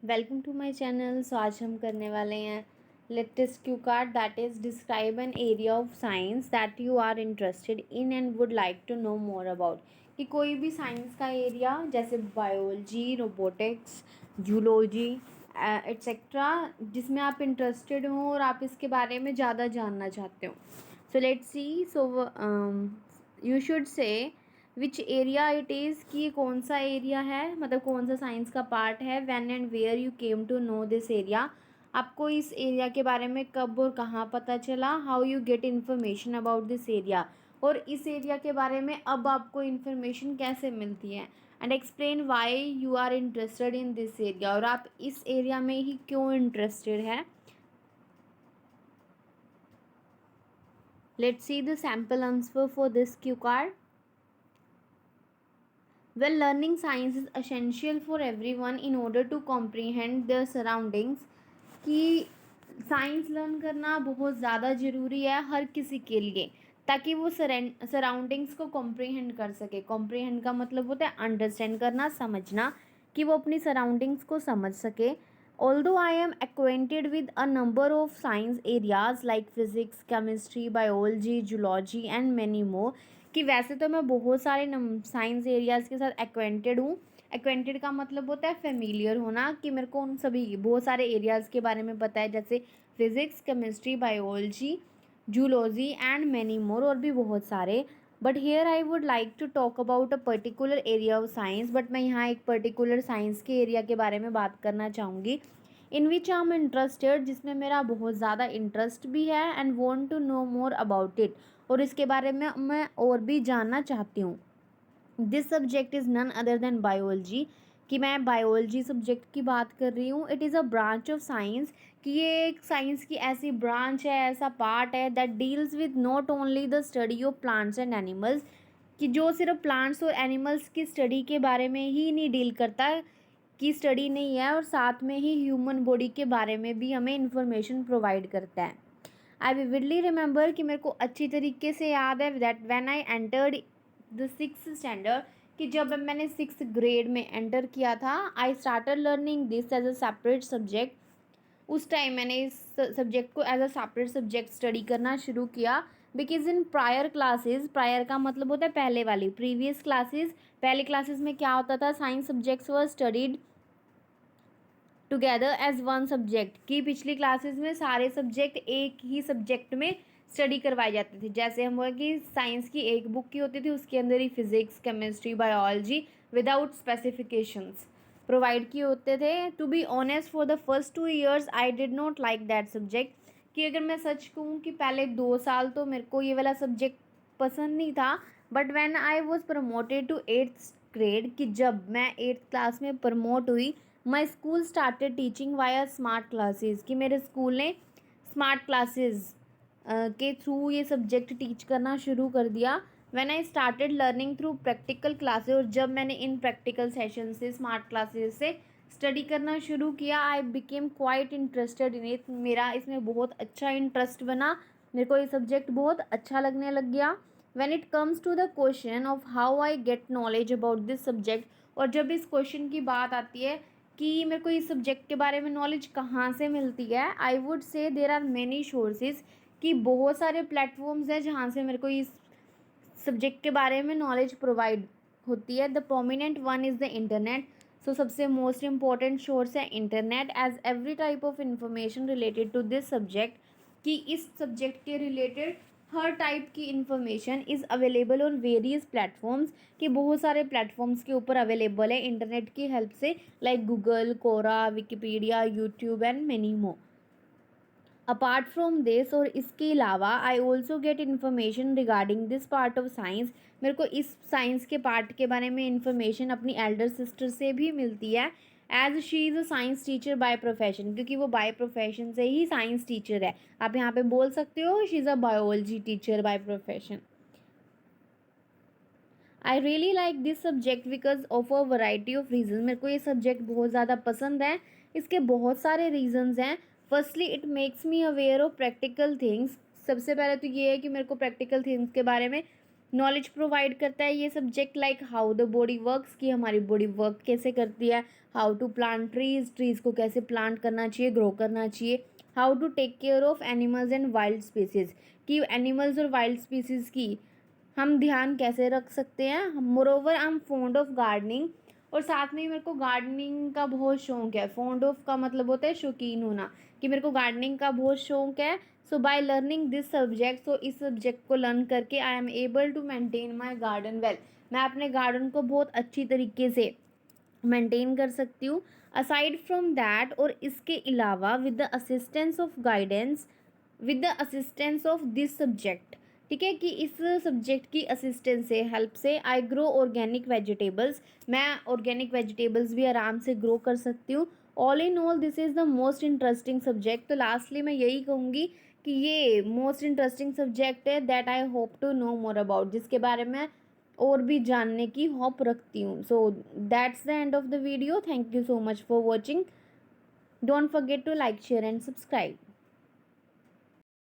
Welcome to my channel. So आज हम करने वाले हैं latest cue card that is describe an area of science that you are interested in and would like to know more about. कि कोई भी science का area जैसे बायोलॉजी, रोबोटिक्स, जूलॉजी एट्सेट्रा जिसमें आप इंटरेस्टेड हो और आप इसके बारे में ज़्यादा जानना चाहते हो। So let's see. So you should say which area it is, कि ये कौन सा एरिया है, मतलब कौन सा साइंस का पार्ट है। When and where you came to know this area, आपको इस एरिया के बारे में कब और कहाँ पता चला। How you get information about this area, और इस एरिया के बारे में अब आपको इन्फॉर्मेशन कैसे मिलती है। And explain why you are interested in this area, और आप इस एरिया में ही क्यों इंटरेस्टेड है। Let's see the sample answer for this cue card. Well, learning science is essential for everyone in order to comprehend their surroundings. कि science learn करना बहुत ज़्यादा ज़रूरी है हर किसी के लिए, ताकि वो सराउंडिंग्स को कॉम्प्रीहेंड कर सके। कॉम्प्रीहेंड का मतलब होता है अंडरस्टैंड करना, समझना, कि वो अपनी सराउंडिंग्स को समझ सके। Although I am acquainted with a number of science areas like physics, chemistry, biology, zoology and many मोर। कि वैसे तो मैं बहुत सारे साइंस एरियाज़ के साथ एक्वेंटेड हूँ। एक्वेंटेड का मतलब होता है फेमिलियर होना, कि मेरे को उन सभी बहुत सारे एरियाज़ के बारे में पता है, जैसे physics, chemistry, biology, zoology and many more, और भी बहुत सारे। But here I would like to talk about a particular area of science. But मैं यहाँ एक पर्टिकुलर साइंस के एरिया के बारे में बात करना चाहूँगी, इन विच आई एम इंटरेस्टेड, जिसमें मेरा बहुत ज़्यादा इंटरेस्ट भी है, and want to know more about it, और इसके बारे में मैं और भी जानना चाहती हूँ। This subject is none other than biology, कि मैं बायोलॉजी सब्जेक्ट की बात कर रही हूँ। It is a branch of science, कि ये एक साइंस की ऐसी ब्रांच है, ऐसा पार्ट है that deals with not only the study of plants and animals, कि जो सिर्फ प्लांट्स और एनिमल्स की स्टडी के बारे में ही नहीं डील करता, की स्टडी नहीं है, और साथ में ही ह्यूमन बॉडी के बारे में भी हमें इंफॉर्मेशन प्रोवाइड करता है। आई विविडली रिमेंबर, कि मेरे को अच्छी तरीके से याद है that when I entered the 6th standard, कि जब मैंने 6th ग्रेड में एंटर किया था, I started learning this as a separate subject. उस टाइम मैंने इस सब्जेक्ट को as a separate subject study करना शुरू किया। Because in prior classes, prior का मतलब होता है पहले वाली, प्रीवियस क्लासेस, पहले क्लासेस में क्या होता था, science subjects were studied together as one subject, की पिछली क्लासेस में सारे सब्जेक्ट एक ही सब्जेक्ट में स्टडी करवाए जाते थे। जैसे हम बोले कि साइंस की एक बुक की होती थी, उसके अंदर ही physics, chemistry, biology without specifications provide किए होते थे। To be honest, for the first 2 years I did not like that subject, कि अगर मैं सच कहूँ कि पहले 2 साल तो मेरे को ये वाला सब्जेक्ट पसंद नहीं था। But when I was promoted to 8th grade, कि जब मैं 8th क्लास में प्रमोट हुई, my school started teaching via smart classes, कि मेरे स्कूल ने स्मार्ट क्लासेस के थ्रू ये सब्जेक्ट टीच करना शुरू कर दिया। When I started learning through practical classes, और जब मैंने इन प्रैक्टिकल सेशन से, स्मार्ट क्लासेस से स्टडी करना शुरू किया, I became quite interested in it. मेरा इसमें बहुत अच्छा इंटरेस्ट बना, मेरे को ये सब्जेक्ट बहुत अच्छा लगने लग गया। When it comes to the question of how I get knowledge about this subject, और जब इस क्वेश्चन की बात आती है कि मेरे को इस सब्जेक्ट के बारे में नॉलेज कहाँ से मिलती है, I would say there are many sources, कि बहुत सारे प्लेटफॉर्म्स हैं जहाँ से मेरे को इस सब्जेक्ट के बारे में नॉलेज प्रोवाइड होती है। The prominent one is the internet. So सबसे मोस्ट इम्पॉर्टेंट सोर्स है internet, as every type of information related to this subject, कि इस सब्जेक्ट के रिलेटेड हर टाइप की information is available on various platforms, कि बहुत सारे प्लेटफॉर्म्स के ऊपर अवेलेबल है इंटरनेट की हेल्प से, like Google, Quora, Wikipedia, YouTube and many more. Apart from this, और इसके अलावा, I also get information regarding this part of science. मेरे को इस साइंस के पार्ट के बारे में इंफॉर्मेशन अपनी एल्डर सिस्टर से भी मिलती है, as she is a science teacher by profession, क्योंकि वो बाय प्रोफेशन से ही साइंस टीचर है। आप यहाँ पे बोल सकते हो she is a biology teacher by profession. I really like this subject because of a variety of reason. मेरे को ये सब्जेक्ट बहुत ज़्यादा पसंद है, इसके बहुत सारे रीजंस हैं। Firstly, it makes me aware of practical things. सबसे पहले तो ये है कि मेरे को प्रैक्टिकल थिंग्स के बारे में नॉलेज प्रोवाइड करता है ये subject, like how the body works, कि हमारी बॉडी वर्क कैसे करती है, हाउ टू प्लांट ट्रीज़ को कैसे प्लांट करना चाहिए, ग्रो करना चाहिए, how to take care of animals and wild species, कि एनिमल्स और वाइल्ड स्पीसीज़ की हम ध्यान कैसे रख सकते हैं। Moreover I am fond of gardening, और साथ में ही मेरे को गार्डनिंग का बहुत शौक है। फॉन्ड ऑफ का मतलब होता है शौकीन होना, कि मेरे को गार्डनिंग का बहुत शौक है। So by learning this subject, so इस सब्जेक्ट को लर्न करके I am able to maintain my garden well, मैं अपने गार्डन को बहुत अच्छी तरीके से मेंटेन कर सकती हूँ। असाइड फ्रॉम दैट, और इसके अलावा with the assistance of guidance, with the assistance of this subject, ठीक है, कि इस सब्जेक्ट की असिस्टेंस से, हेल्प से, आई ग्रो ऑर्गेनिक वेजिटेबल्स, मैं ऑर्गेनिक वेजिटेबल्स भी आराम से ग्रो कर सकती हूँ। All in all this is the most interesting subject. तो लास्टली मैं यही कहूँगी कि ये मोस्ट इंटरेस्टिंग सब्जेक्ट है that I hope to know more about, जिसके बारे में और भी जानने की होप रखती हूँ। So that's the end of the video. Thank you so much for watching. Don't forget to like, share and subscribe.